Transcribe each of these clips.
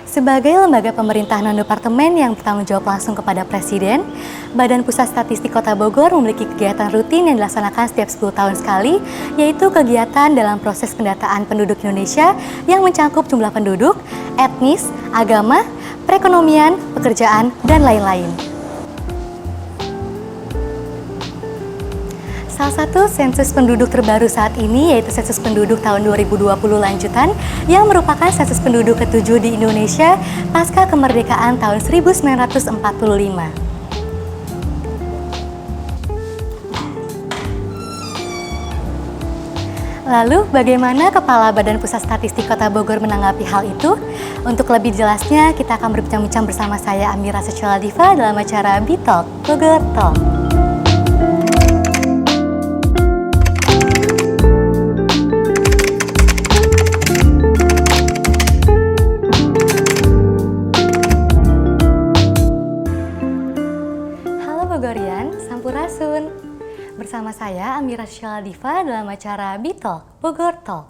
Sebagai lembaga pemerintah non-departemen yang bertanggung jawab langsung kepada Presiden, Badan Pusat Statistik Kota Bogor memiliki kegiatan rutin yang dilaksanakan setiap 10 tahun sekali, yaitu kegiatan dalam proses pendataan penduduk Indonesia yang mencakup jumlah penduduk, etnis, agama, perekonomian, pekerjaan, dan lain-lain. Salah satu sensus penduduk terbaru saat ini yaitu sensus penduduk tahun 2020 lanjutan yang merupakan sensus penduduk ke-7 di Indonesia pasca kemerdekaan tahun 1945. Lalu, bagaimana Kepala Badan Pusat Statistik Kota Bogor menanggapi hal itu? Untuk lebih jelasnya, kita akan berbincang-bincang bersama saya Amira Sechala Diva dalam acara B-Talk, Bogor Talk. Halo Bogorian, Sampurasun. Bersama saya Amira Sechala Diva dalam acara B-Talk, Bogor Talk.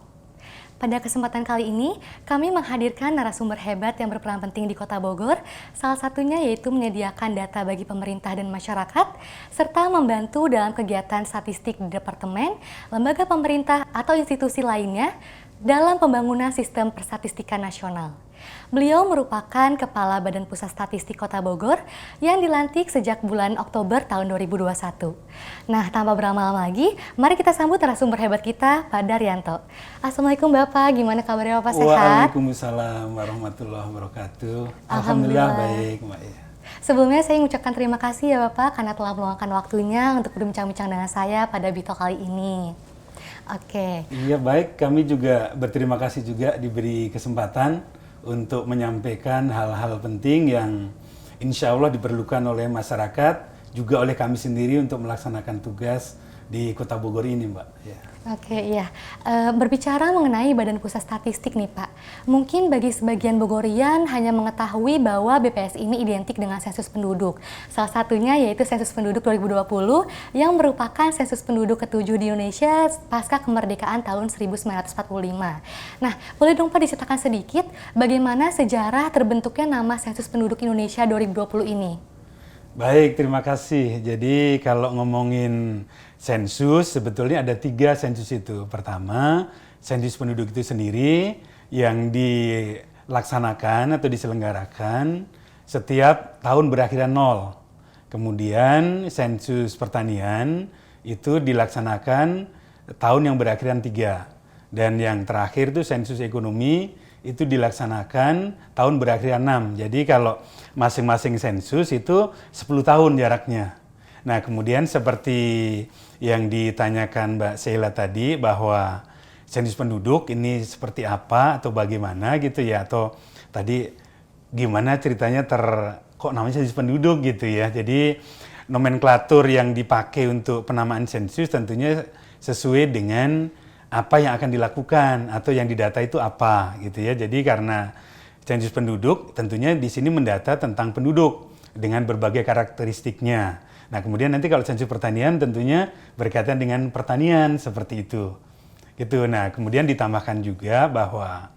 Pada kesempatan kali ini, kami menghadirkan narasumber hebat yang berperan penting di Kota Bogor, salah satunya yaitu menyediakan data bagi pemerintah dan masyarakat, serta membantu dalam kegiatan statistik di departemen, lembaga pemerintah, atau institusi lainnya dalam pembangunan sistem persstatistikan nasional. Beliau merupakan Kepala Badan Pusat Statistik Kota Bogor yang dilantik sejak bulan Oktober tahun 2021. Nah, tanpa berlama-lama lagi, mari kita sambut narasumber hebat kita, Pak Daryanto. Assalamualaikum Bapak, gimana kabarnya Bapak, sehat? Waalaikumsalam warahmatullahi wabarakatuh. Alhamdulillah baik, Mbak. Sebelumnya saya mengucapkan terima kasih ya Bapak karena telah meluangkan waktunya untuk berbincang-bincang dengan saya pada B-Talk kali ini. Oke. Iya baik, kami juga berterima kasih juga diberi kesempatan untuk menyampaikan hal-hal penting yang insya Allah diperlukan oleh masyarakat, juga oleh kami sendiri untuk melaksanakan tugas di Kota Bogor ini, Mbak. Ya. Oke, iya. Berbicara mengenai Badan Pusat Statistik nih Pak, mungkin bagi sebagian Bogorian hanya mengetahui bahwa BPS ini identik dengan sensus penduduk. Salah satunya yaitu sensus penduduk 2020 yang merupakan sensus penduduk ke-7 di Indonesia pasca kemerdekaan tahun 1945. Nah, boleh dong Pak diceritakan sedikit bagaimana sejarah terbentuknya nama sensus penduduk Indonesia 2020 ini? Baik, terima kasih. Jadi kalau ngomongin sensus, sebetulnya ada 3 sensus itu. Pertama, sensus penduduk itu sendiri yang dilaksanakan atau diselenggarakan setiap tahun berakhiran 0. Kemudian sensus pertanian itu dilaksanakan tahun yang berakhiran 3. Dan yang terakhir itu sensus ekonomi itu dilaksanakan tahun berakhiran 6. Jadi kalau masing-masing sensus itu 10 tahun jaraknya. Nah, kemudian seperti yang ditanyakan Mbak Sheila tadi bahwa sensus penduduk ini seperti apa atau bagaimana gitu ya, atau tadi gimana ceritanya kok namanya sensus penduduk gitu ya. Jadi nomenklatur yang dipakai untuk penamaan sensus tentunya sesuai dengan apa yang akan dilakukan atau yang didata itu apa gitu ya. Jadi karena sensus penduduk tentunya di sini mendata tentang penduduk dengan berbagai karakteristiknya. Nah, kemudian nanti kalau sensus pertanian tentunya berkaitan dengan pertanian seperti itu. Gitu. Nah, kemudian ditambahkan juga bahwa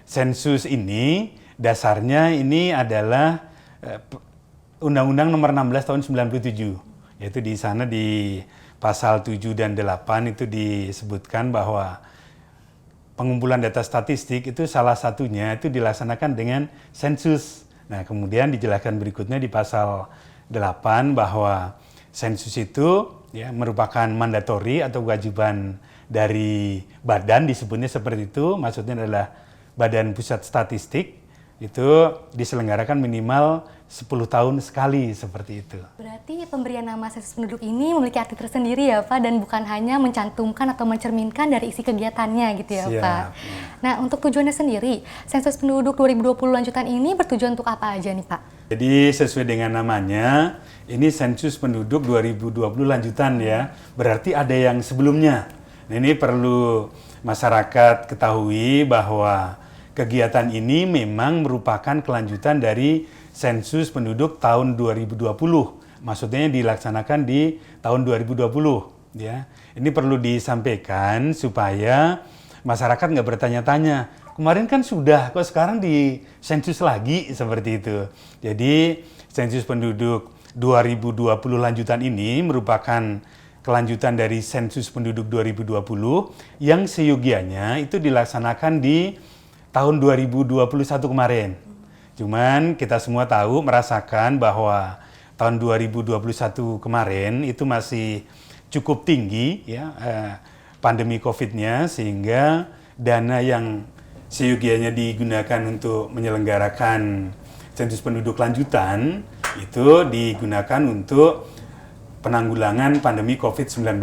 sensus ini dasarnya ini adalah Undang-Undang Nomor 16 Tahun 97. Yaitu di sana di Pasal 7 dan 8 itu disebutkan bahwa pengumpulan data statistik itu salah satunya itu dilaksanakan dengan sensus. Nah, kemudian dijelaskan berikutnya di pasal 8 bahwa sensus itu ya merupakan mandatori atau kewajiban dari badan, disebutnya seperti itu, maksudnya adalah Badan Pusat Statistik, itu diselenggarakan minimal 10 tahun sekali seperti itu. Berarti pemberian nama sensus penduduk ini memiliki arti tersendiri ya Pak, dan bukan hanya mencantumkan atau mencerminkan dari isi kegiatannya gitu ya Siap, Pak. ya. Nah, untuk tujuannya sendiri, sensus penduduk 2020 lanjutan ini bertujuan untuk apa aja nih Pak? Jadi sesuai dengan namanya, ini sensus penduduk 2020 lanjutan ya, berarti ada yang sebelumnya. Nah, ini perlu masyarakat ketahui bahwa kegiatan ini memang merupakan kelanjutan dari sensus penduduk tahun 2020. Maksudnya dilaksanakan di tahun 2020. Ya. Ini perlu disampaikan supaya masyarakat nggak bertanya-tanya, kemarin kan sudah, kok sekarang di sensus lagi seperti itu. Jadi sensus penduduk 2020 lanjutan ini merupakan kelanjutan dari sensus penduduk 2020 yang seyogianya itu dilaksanakan di tahun 2021 kemarin. Cuman kita semua tahu, merasakan bahwa tahun 2021 kemarin itu masih cukup tinggi ya pandemi COVID-nya, sehingga dana yang seyogianya digunakan untuk menyelenggarakan sensus penduduk lanjutan itu digunakan untuk penanggulangan pandemi COVID-19.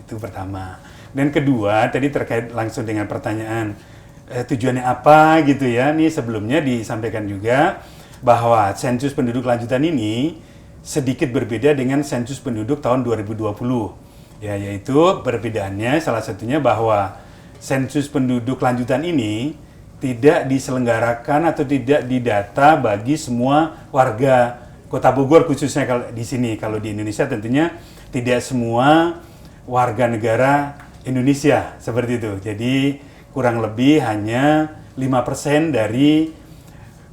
Itu pertama. Dan kedua, tadi terkait langsung dengan pertanyaan tujuannya apa gitu ya. Ini sebelumnya disampaikan juga bahwa sensus penduduk lanjutan ini sedikit berbeda dengan sensus penduduk tahun 2020. Ya, yaitu perbedaannya salah satunya bahwa sensus penduduk lanjutan ini tidak diselenggarakan atau tidak didata bagi semua warga Kota Bogor, khususnya kalau di sini. Kalau di Indonesia tentunya tidak semua warga negara Indonesia seperti itu. Jadi kurang lebih hanya 5% dari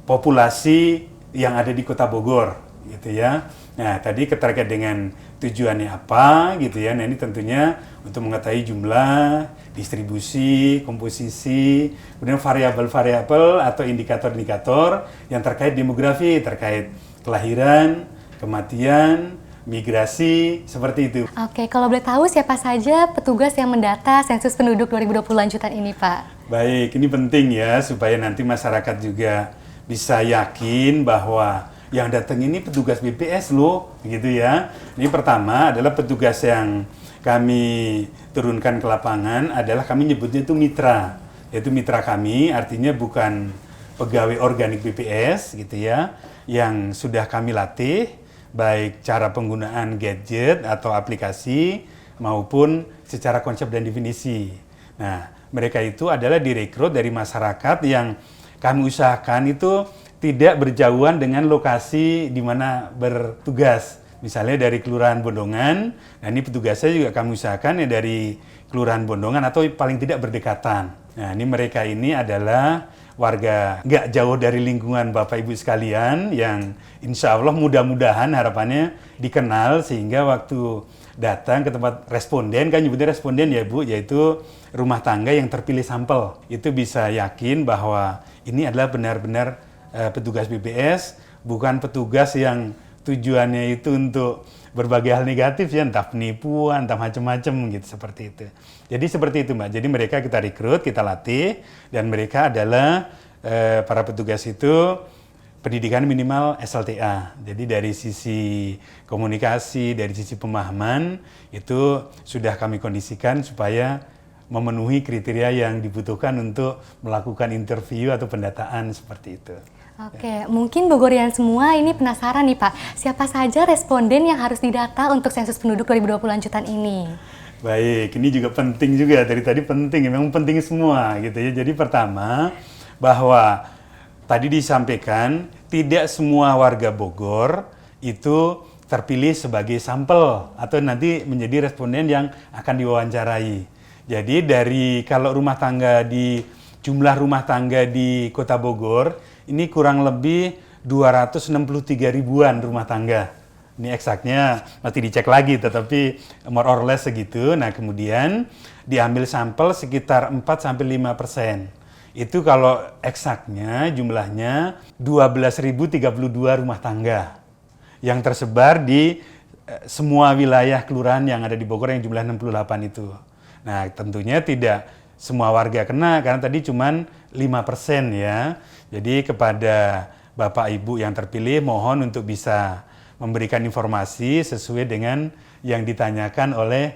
populasi yang ada di Kota Bogor gitu ya. Nah, tadi terkait dengan tujuannya apa gitu ya. Nah, ini tentunya untuk mengetahui jumlah, distribusi, komposisi, kemudian variabel-variabel atau indikator-indikator yang terkait demografi, terkait kelahiran, kematian, migrasi, seperti itu. Oke, kalau boleh tahu siapa saja petugas yang mendata sensus penduduk 2020 lanjutan ini, Pak? Baik, ini penting ya supaya nanti masyarakat juga bisa yakin bahwa yang datang ini petugas BPS loh, gitu ya. Ini pertama adalah petugas yang kami turunkan ke lapangan adalah kami nyebutnya itu mitra. Yaitu mitra kami, artinya bukan pegawai organik BPS gitu ya, yang sudah kami latih baik cara penggunaan gadget atau aplikasi maupun secara konsep dan definisi. Nah, mereka itu adalah direkrut dari masyarakat yang kami usahakan itu tidak berjauhan dengan lokasi di mana bertugas. Misalnya dari Kelurahan Bondongan, nah ini petugasnya juga kami usahakan ya dari Kelurahan Bondongan atau paling tidak berdekatan. Nah, ini mereka ini adalah warga nggak jauh dari lingkungan Bapak Ibu sekalian yang insya Allah mudah-mudahan harapannya dikenal sehingga waktu datang ke tempat responden, kan nyebutnya responden ya Bu, yaitu rumah tangga yang terpilih sampel. Itu bisa yakin bahwa ini adalah benar-benar petugas BPS, bukan petugas yang tujuannya itu untuk berbagai hal negatif ya, entah penipuan, entah macam-macam gitu, seperti itu. Jadi seperti itu Mbak, jadi mereka kita rekrut, kita latih, dan mereka adalah para petugas itu pendidikan minimal SLTA. Jadi dari sisi komunikasi, dari sisi pemahaman, itu sudah kami kondisikan supaya memenuhi kriteria yang dibutuhkan untuk melakukan interview atau pendataan seperti itu. Oke, mungkin Bogorian semua ini penasaran nih Pak, siapa saja responden yang harus didata untuk sensus penduduk 2020 lanjutan ini? Baik, ini juga penting juga, dari tadi penting, memang penting semua gitu ya. Jadi pertama, bahwa tadi disampaikan tidak semua warga Bogor itu terpilih sebagai sampel atau nanti menjadi responden yang akan diwawancarai. Jadi dari kalau rumah tangga di jumlah rumah tangga di Kota Bogor ini kurang lebih 263 ribuan rumah tangga. Ini eksaknya masih dicek lagi, tetapi more or less segitu. Nah, kemudian diambil sampel sekitar 4-5%. Itu kalau eksaknya jumlahnya 12.032 rumah tangga yang tersebar di semua wilayah kelurahan yang ada di Bogor yang jumlah 68 itu. Nah, tentunya tidak semua warga kena karena tadi cuman 5% ya. Jadi kepada Bapak Ibu yang terpilih mohon untuk bisa memberikan informasi sesuai dengan yang ditanyakan oleh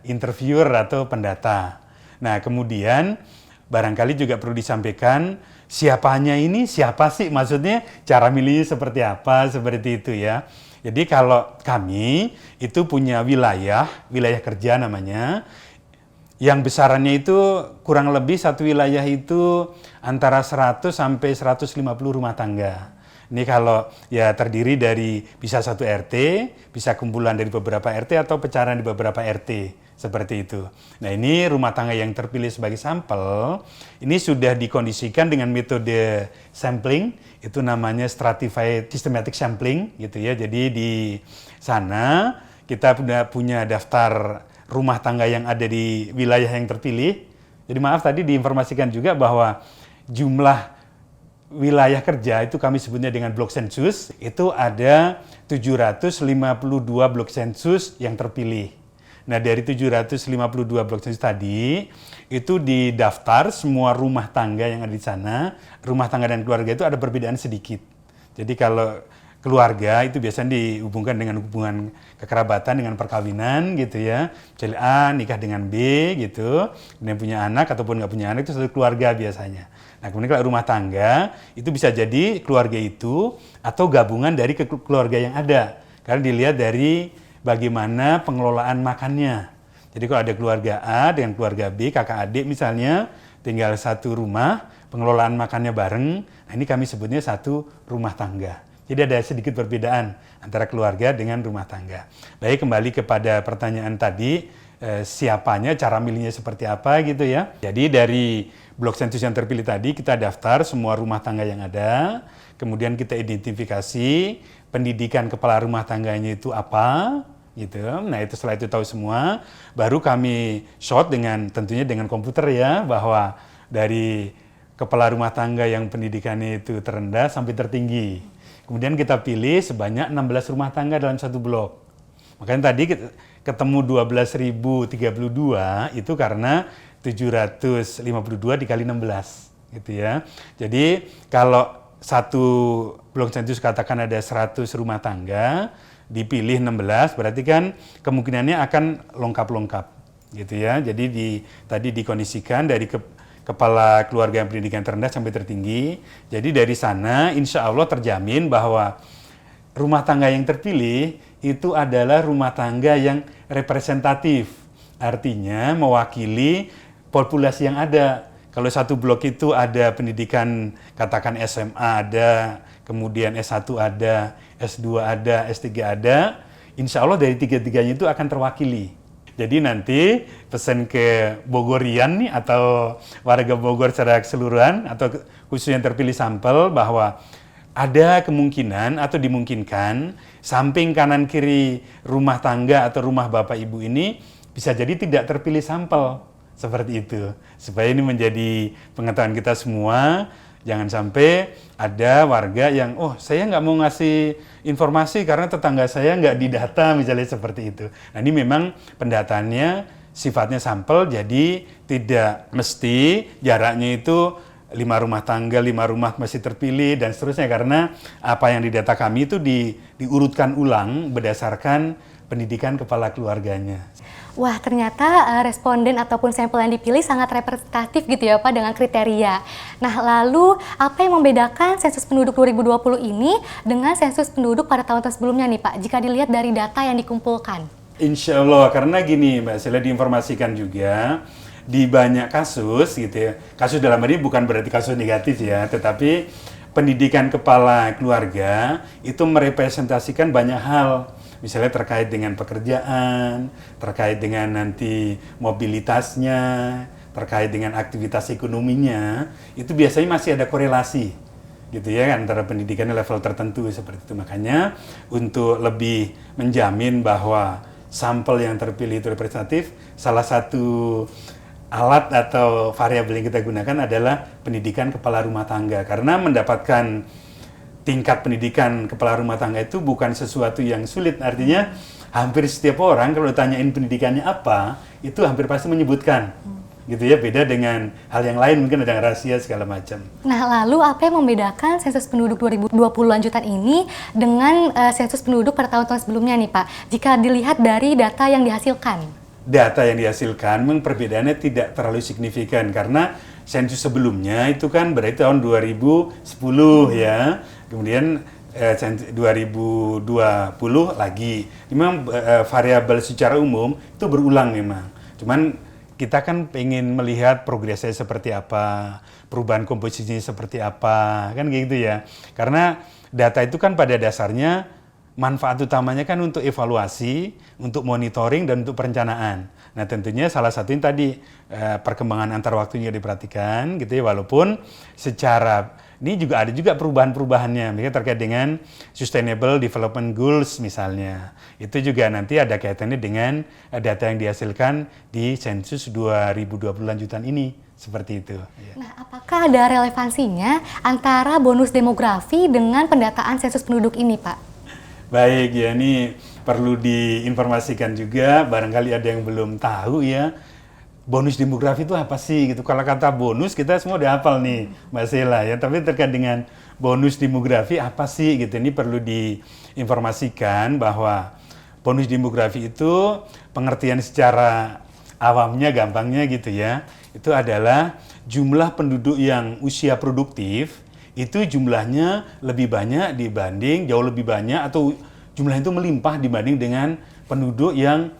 interviewer atau pendata. Nah, kemudian barangkali juga perlu disampaikan siapanya ini, siapa sih maksudnya, cara milihnya seperti apa, seperti itu ya. Jadi kalau kami itu punya wilayah kerja namanya, yang besarannya itu kurang lebih satu wilayah itu antara 100 sampai 150 rumah tangga. Ini kalau ya terdiri dari bisa satu RT, bisa kumpulan dari beberapa RT atau pecahan di beberapa RT. seperti itu. Nah ini rumah tangga yang terpilih sebagai sampel, ini sudah dikondisikan dengan metode sampling, itu namanya stratified systematic sampling gitu ya. Jadi di sana kita punya daftar rumah tangga yang ada di wilayah yang terpilih. Jadi maaf tadi diinformasikan juga bahwa jumlah wilayah kerja itu kami sebutnya dengan blok sensus, itu ada 752 blok sensus yang terpilih. Nah dari 752 blok sensus tadi, itu didaftar semua rumah tangga yang ada di sana, rumah tangga dan keluarga itu ada perbedaan sedikit. Jadi kalau keluarga itu biasanya dihubungkan dengan hubungan kekerabatan dengan perkawinan gitu ya. Misalnya A nikah dengan B gitu, kemudian punya anak ataupun nggak punya anak itu satu keluarga biasanya. Nah kemudian kalau rumah tangga itu bisa jadi keluarga itu atau gabungan dari keluarga yang ada. Karena dilihat dari bagaimana pengelolaan makannya. Jadi kalau ada keluarga A dengan keluarga B, kakak adik misalnya, tinggal satu rumah, pengelolaan makannya bareng, nah ini kami sebutnya satu rumah tangga. Jadi ada sedikit perbedaan antara keluarga dengan rumah tangga. Baik, kembali kepada pertanyaan tadi, siapanya, cara milihnya seperti apa gitu ya. Jadi dari blok sensus yang terpilih tadi kita daftar semua rumah tangga yang ada, kemudian kita identifikasi pendidikan kepala rumah tangganya itu apa, gitu. Nah itu setelah itu tahu semua, baru kami short tentunya dengan komputer ya, bahwa dari kepala rumah tangga yang pendidikannya itu terendah sampai tertinggi. Kemudian kita pilih sebanyak 16 rumah tangga dalam satu blok. Makanya tadi ketemu 12.032 itu karena 752 dikali 16 gitu ya. Jadi kalau satu blok sensus katakan ada 100 rumah tangga, dipilih 16 berarti kan kemungkinannya akan lengkap-lengkap gitu ya. Jadi tadi dikondisikan dari kepala keluarga yang pendidikan terendah sampai tertinggi. Jadi dari sana insya Allah terjamin bahwa rumah tangga yang terpilih itu adalah rumah tangga yang representatif. Artinya mewakili populasi yang ada. Kalau satu blok itu ada pendidikan katakan SMA ada, kemudian S1 ada, S2 ada, S3 ada, insya Allah dari tiga-tiganya itu akan terwakili. Jadi nanti pesan ke Bogorian nih atau warga Bogor secara keseluruhan atau khusus yang terpilih sampel bahwa ada kemungkinan atau dimungkinkan samping kanan kiri rumah tangga atau rumah bapak ibu ini bisa jadi tidak terpilih sampel seperti itu. Supaya ini menjadi pengetahuan kita semua. Jangan sampai ada warga yang, oh saya nggak mau ngasih informasi karena tetangga saya nggak didata misalnya seperti itu. Nah ini memang pendataannya sifatnya sampel, jadi tidak mesti jaraknya itu 5 rumah tangga, 5 rumah masih terpilih dan seterusnya. Karena apa yang didata kami itu diurutkan ulang berdasarkan pendidikan kepala keluarganya. Wah, ternyata responden ataupun sampel yang dipilih sangat representatif gitu ya Pak dengan kriteria. Nah, lalu apa yang membedakan sensus penduduk 2020 ini dengan sensus penduduk pada tahun-tahun sebelumnya nih Pak, jika dilihat dari data yang dikumpulkan? Insya Allah, karena gini Mbak Sela diinformasikan juga, di banyak kasus gitu ya, kasus dalam ini bukan berarti kasus negatif ya, tetapi pendidikan kepala keluarga itu merepresentasikan banyak hal. Misalnya terkait dengan pekerjaan, terkait dengan nanti mobilitasnya, terkait dengan aktivitas ekonominya, itu biasanya masih ada korelasi gitu ya antara pendidikan level tertentu seperti itu. Makanya untuk lebih menjamin bahwa sampel yang terpilih itu representatif, salah satu alat atau variabel yang kita gunakan adalah pendidikan kepala rumah tangga. Karena mendapatkan tingkat pendidikan kepala rumah tangga itu bukan sesuatu yang sulit. Artinya hampir setiap orang kalau ditanyain pendidikannya apa, itu hampir pasti menyebutkan. Gitu ya, beda dengan hal yang lain, mungkin ada rahasia segala macam. Nah, lalu apa yang membedakan sensus penduduk 2020 lanjutan ini dengan sensus penduduk pada tahun-tahun sebelumnya nih Pak, jika dilihat dari data yang dihasilkan? Data yang dihasilkan memang perbedaannya tidak terlalu signifikan karena sensus sebelumnya itu kan berarti tahun 2010 ya. Kemudian 2020 lagi. Memang variabel secara umum itu berulang memang. Cuman kita kan pengen melihat progresnya seperti apa, perubahan komposisinya seperti apa, kan gitu ya. Karena data itu kan pada dasarnya manfaat utamanya kan untuk evaluasi, untuk monitoring dan untuk perencanaan. Nah tentunya salah satunya tadi perkembangan antar waktunya diperhatikan gitu ya, walaupun secara ini juga ada juga perubahan-perubahannya, misalnya terkait dengan Sustainable Development Goals misalnya. Itu juga nanti ada kaitannya dengan data yang dihasilkan di sensus 2020 lanjutan ini, seperti itu. Nah, apakah ada relevansinya antara bonus demografi dengan pendataan sensus penduduk ini, Pak? Baik, ya ini perlu diinformasikan juga, barangkali ada yang belum tahu ya. Bonus demografi itu apa sih gitu? Kalau kata bonus kita semua udah hafal nih, Mbak Sela ya. Tapi terkait dengan bonus demografi apa sih gitu? Ini perlu diinformasikan bahwa bonus demografi itu pengertian secara awamnya, gampangnya gitu ya. Itu adalah jumlah penduduk yang usia produktif itu jumlahnya lebih banyak dibanding, jauh lebih banyak atau jumlah itu melimpah dibanding dengan penduduk yang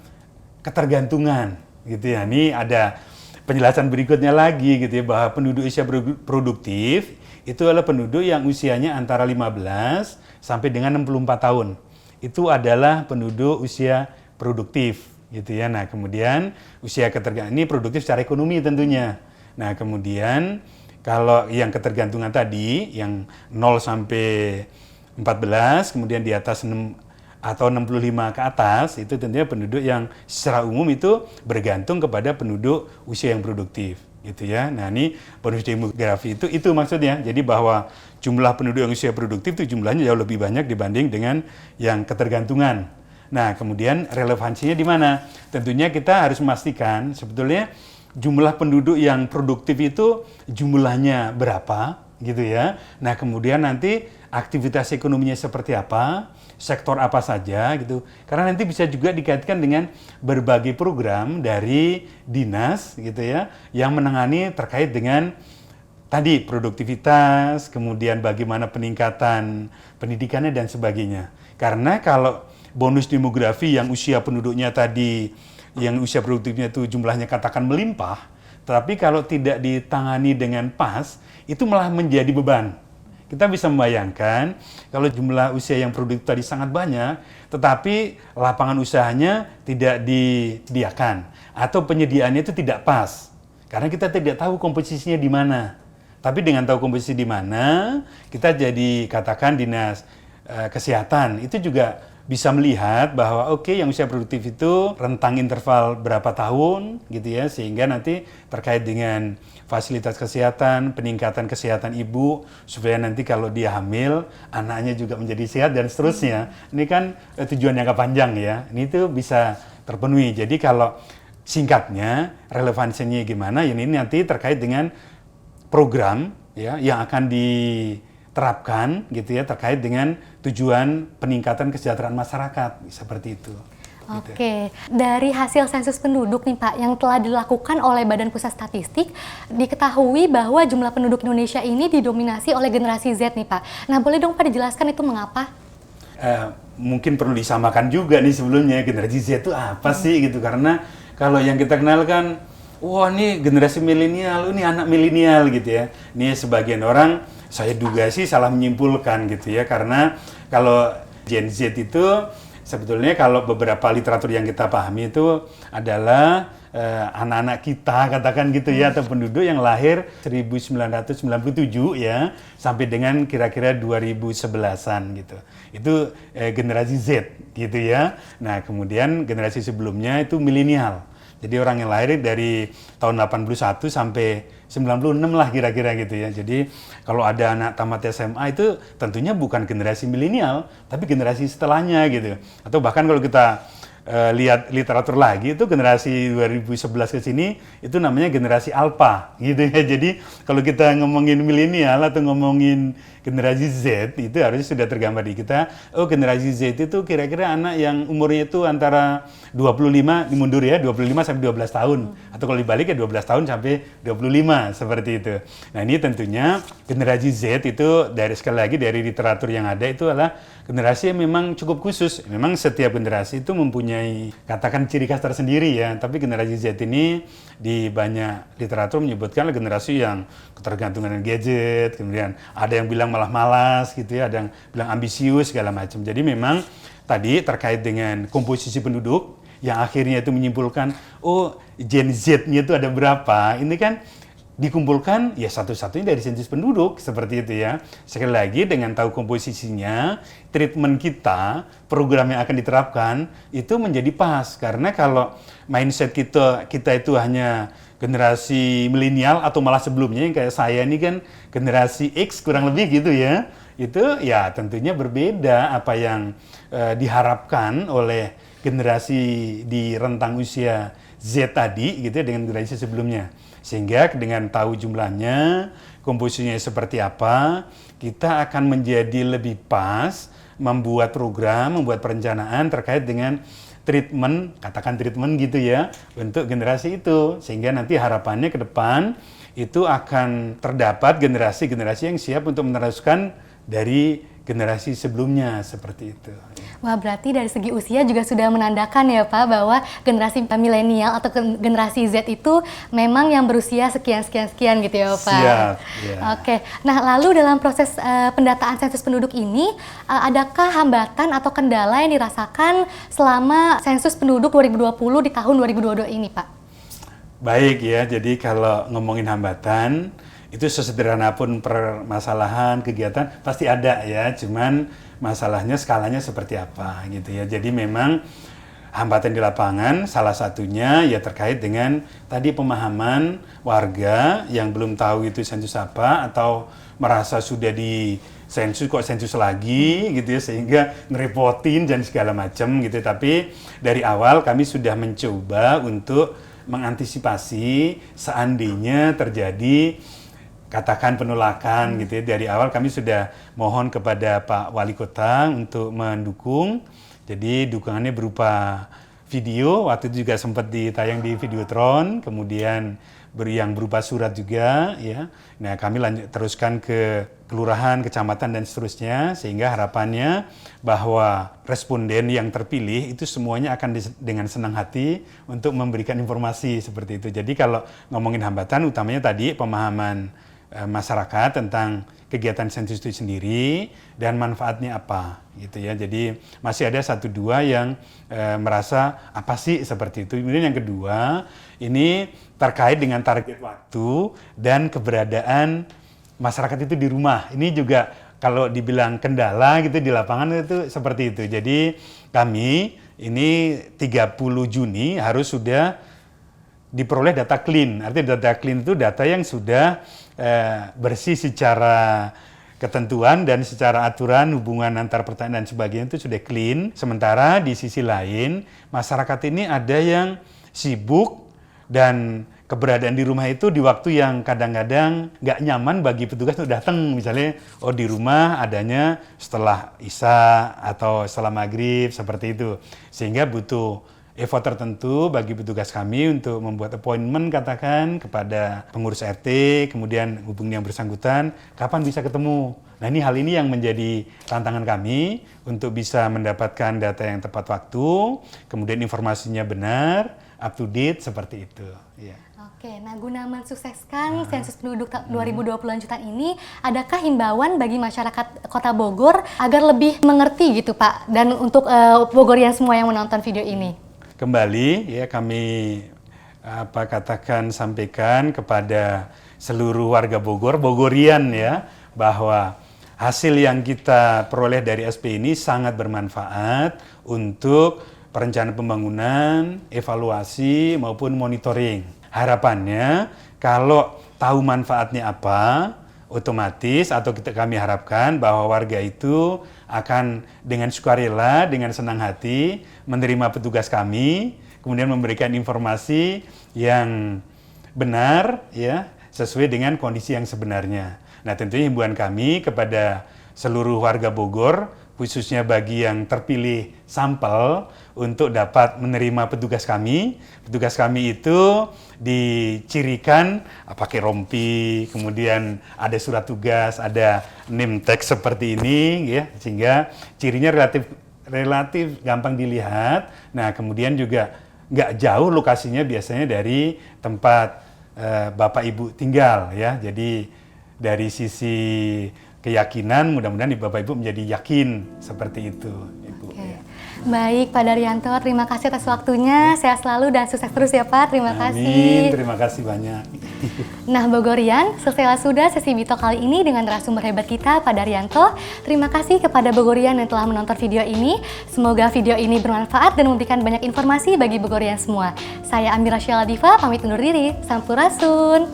ketergantungan. Gitu ya, ini ada penjelasan berikutnya lagi gitu ya, bahwa penduduk usia produktif itu adalah penduduk yang usianya antara 15 sampai dengan 64 tahun. Itu adalah penduduk usia produktif gitu ya. Nah, kemudian usia ketergantungan ini produktif secara ekonomi tentunya. Nah, kemudian kalau yang ketergantungan tadi yang 0 sampai 14, kemudian di atas 6 atau 65 ke atas, itu tentunya penduduk yang secara umum itu bergantung kepada penduduk usia yang produktif gitu ya. Nah, ini bonus demografi itu maksudnya. Jadi bahwa jumlah penduduk yang usia produktif itu jumlahnya jauh lebih banyak dibanding dengan yang ketergantungan. Nah, kemudian relevansinya di mana? Tentunya kita harus memastikan sebetulnya jumlah penduduk yang produktif itu jumlahnya berapa gitu ya. Nah, kemudian nanti aktivitas ekonominya seperti apa, sektor apa saja gitu. Karena nanti bisa juga dikaitkan dengan berbagai program dari dinas gitu ya, yang menangani terkait dengan tadi produktivitas, kemudian bagaimana peningkatan pendidikannya dan sebagainya. Karena kalau bonus demografi yang usia penduduknya tadi, yang usia produktifnya itu jumlahnya katakan melimpah, tapi kalau tidak ditangani dengan pas, itu malah menjadi beban. Kita bisa membayangkan kalau jumlah usia yang produktif tadi sangat banyak, tetapi lapangan usahanya tidak disediakan atau penyediaannya itu tidak pas. Karena kita tidak tahu komposisinya di mana. Tapi dengan tahu komposisi di mana, kita jadi katakan dinas kesehatan itu juga bisa melihat bahwa oke, yang usia produktif itu rentang interval berapa tahun gitu ya, sehingga nanti terkait dengan fasilitas kesehatan, peningkatan kesehatan ibu supaya nanti kalau dia hamil anaknya juga menjadi sehat dan seterusnya. Ini kan tujuan jangka panjang ya. Ini tuh bisa terpenuhi. Jadi kalau singkatnya relevansinya gimana? Ini nanti terkait dengan program ya yang akan diterapkan gitu ya terkait dengan tujuan peningkatan kesejahteraan masyarakat seperti itu. Oke, dari hasil sensus penduduk nih Pak yang telah dilakukan oleh Badan Pusat Statistik, diketahui bahwa jumlah penduduk Indonesia ini didominasi oleh generasi Z nih Pak. Nah, boleh dong Pak dijelaskan itu mengapa? Mungkin perlu disamakan juga nih sebelumnya, generasi Z itu apa sih gitu, karena kalau yang kita kenal kan, wah ini generasi milenial, ini anak milenial gitu ya. Ini sebagian orang saya duga sih salah menyimpulkan gitu ya, karena kalau Gen Z itu sebetulnya kalau beberapa literatur yang kita pahami itu adalah anak-anak kita katakan gitu ya, atau penduduk yang lahir 1997 ya sampai dengan kira-kira 2011-an gitu. Itu generasi Z gitu ya. Nah, kemudian generasi sebelumnya itu milenial. Jadi orang yang lahir dari tahun 81 sampai 96 lah kira-kira gitu ya. Jadi kalau ada anak tamat SMA itu tentunya bukan generasi milenial, tapi generasi setelahnya gitu. Atau bahkan kalau kita lihat literatur lagi itu generasi 2011 ke sini itu namanya generasi alpha gitu ya. Jadi kalau kita ngomongin milenial atau ngomongin generasi Z itu harusnya sudah tergambar di kita. Oh, generasi Z itu kira-kira anak yang umurnya itu antara 25 dimundur ya, 25 sampai 12 tahun. Atau kalau dibalik ya 12 tahun sampai 25 seperti itu. Nah, ini tentunya generasi Z itu dari sekali lagi dari literatur yang ada itu adalah generasi yang memang cukup khusus. Memang setiap generasi itu mempunyai katakan ciri khas tersendiri ya. Tapi generasi Z ini di banyak literatur menyebutkan generasi yang ketergantungan dengan gadget, kemudian ada yang bilang malah malas gitu ya, ada yang bilang ambisius segala macam. Jadi memang tadi terkait dengan komposisi penduduk yang akhirnya itu menyimpulkan, oh Gen Z-nya itu ada berapa, ini kan dikumpulkan ya satu-satunya dari sensus penduduk seperti itu ya. Sekali lagi dengan tahu komposisinya, treatment kita, program yang akan diterapkan itu menjadi pas. Karena kalau mindset kita itu hanya generasi milenial atau malah sebelumnya yang kayak saya ini kan generasi X kurang lebih gitu ya. Itu ya tentunya berbeda apa yang diharapkan oleh generasi di rentang usia Z tadi gitu ya dengan generasi sebelumnya. Sehingga dengan tahu jumlahnya, komposisinya seperti apa, kita akan menjadi lebih pas membuat program, membuat perencanaan terkait dengan treatment, katakan treatment gitu ya, untuk generasi itu. Sehingga nanti harapannya ke depan itu akan terdapat generasi-generasi yang siap untuk meneruskan dari generasi sebelumnya seperti itu. Wah, berarti dari segi usia juga sudah menandakan ya Pak bahwa generasi milenial atau generasi Z itu memang yang berusia sekian gitu ya Pak. Siap. Ya. Oke, nah lalu dalam proses pendataan sensus penduduk ini, adakah hambatan atau kendala yang dirasakan selama sensus penduduk 2020 di tahun 2022 ini Pak? Baik ya, jadi kalau ngomongin hambatan, itu sesederhana pun permasalahan, kegiatan pasti ada ya, cuman masalahnya skalanya seperti apa gitu ya. Jadi memang hambatan di lapangan salah satunya ya terkait dengan tadi pemahaman warga yang belum tahu itu sensus apa atau merasa sudah di sensus kok sensus lagi gitu ya sehingga ngerepotin dan segala macam gitu. Tapi dari awal kami sudah mencoba untuk mengantisipasi seandainya terjadi katakan penolakan gitu ya. Dari awal kami sudah mohon kepada Pak Wali Kota untuk mendukung. Jadi dukungannya berupa video, waktu itu juga sempat ditayang di Videotron, kemudian yang berupa surat juga ya. Nah, kami teruskan ke kelurahan, kecamatan dan seterusnya sehingga harapannya bahwa responden yang terpilih itu semuanya akan dengan senang hati untuk memberikan informasi seperti itu. Jadi kalau ngomongin hambatan utamanya tadi pemahaman masyarakat tentang kegiatan sensus itu sendiri dan manfaatnya apa gitu ya. Jadi masih ada 1-2 yang merasa apa sih seperti itu. Kemudian yang kedua ini terkait dengan target waktu dan keberadaan masyarakat itu di rumah. Ini juga kalau dibilang kendala gitu di lapangan itu seperti itu. Jadi kami ini 30 Juni harus sudah diperoleh data clean. Artinya data clean itu data yang sudah bersih secara ketentuan dan secara aturan hubungan antar petani dan sebagainya itu sudah clean. Sementara di sisi lain masyarakat ini ada yang sibuk dan keberadaan di rumah itu di waktu yang kadang-kadang nggak nyaman bagi petugas untuk datang. Misalnya, oh di rumah adanya setelah Isya atau setelah maghrib seperti itu. Sehingga butuh effort tertentu bagi petugas kami untuk membuat appointment katakan kepada pengurus RT, kemudian hubungi yang bersangkutan, kapan bisa ketemu. Nah hal ini yang menjadi tantangan kami untuk bisa mendapatkan data yang tepat waktu, kemudian informasinya benar, up to date seperti itu. Ya. Oke, nah guna mensukseskan sensus penduduk 2020 lanjutan ini, adakah himbauan bagi masyarakat Kota Bogor agar lebih mengerti gitu Pak, dan untuk Bogorian semua yang menonton video ini? Kembali ya kami sampaikan kepada seluruh warga Bogor, Bogorian ya, bahwa hasil yang kita peroleh dari SP ini sangat bermanfaat untuk perencanaan pembangunan, evaluasi maupun monitoring. Harapannya kalau tahu manfaatnya apa, otomatis atau kami harapkan bahwa warga itu akan dengan sukarela, dengan senang hati menerima petugas kami, kemudian memberikan informasi yang benar ya, sesuai dengan kondisi yang sebenarnya. Nah, tentunya himbauan kami kepada seluruh warga Bogor, khususnya bagi yang terpilih sampel untuk dapat menerima petugas kami. Petugas kami itu dicirikan pakai rompi, kemudian ada surat tugas, ada name tag seperti ini ya, sehingga cirinya relatif gampang dilihat. Nah, kemudian juga nggak jauh lokasinya biasanya dari tempat Bapak Ibu tinggal ya. Jadi dari sisi keyakinan mudah-mudahan Bapak Ibu menjadi yakin seperti itu, Ibu. Oke. Baik, Pak Daryanto, terima kasih atas waktunya. Sehat selalu dan sukses terus ya Pak. Terima Amin, kasih. terima kasih banyak. Nah, Bogorian, selesailah sudah sesi Bitalk kali ini dengan narasumber hebat kita, Pak Daryanto. Terima kasih kepada Bogorian yang telah menonton video ini. Semoga video ini bermanfaat dan memberikan banyak informasi bagi Bogorian semua. Saya Amira Syala Diva, pamit undur diri. Sampurasun.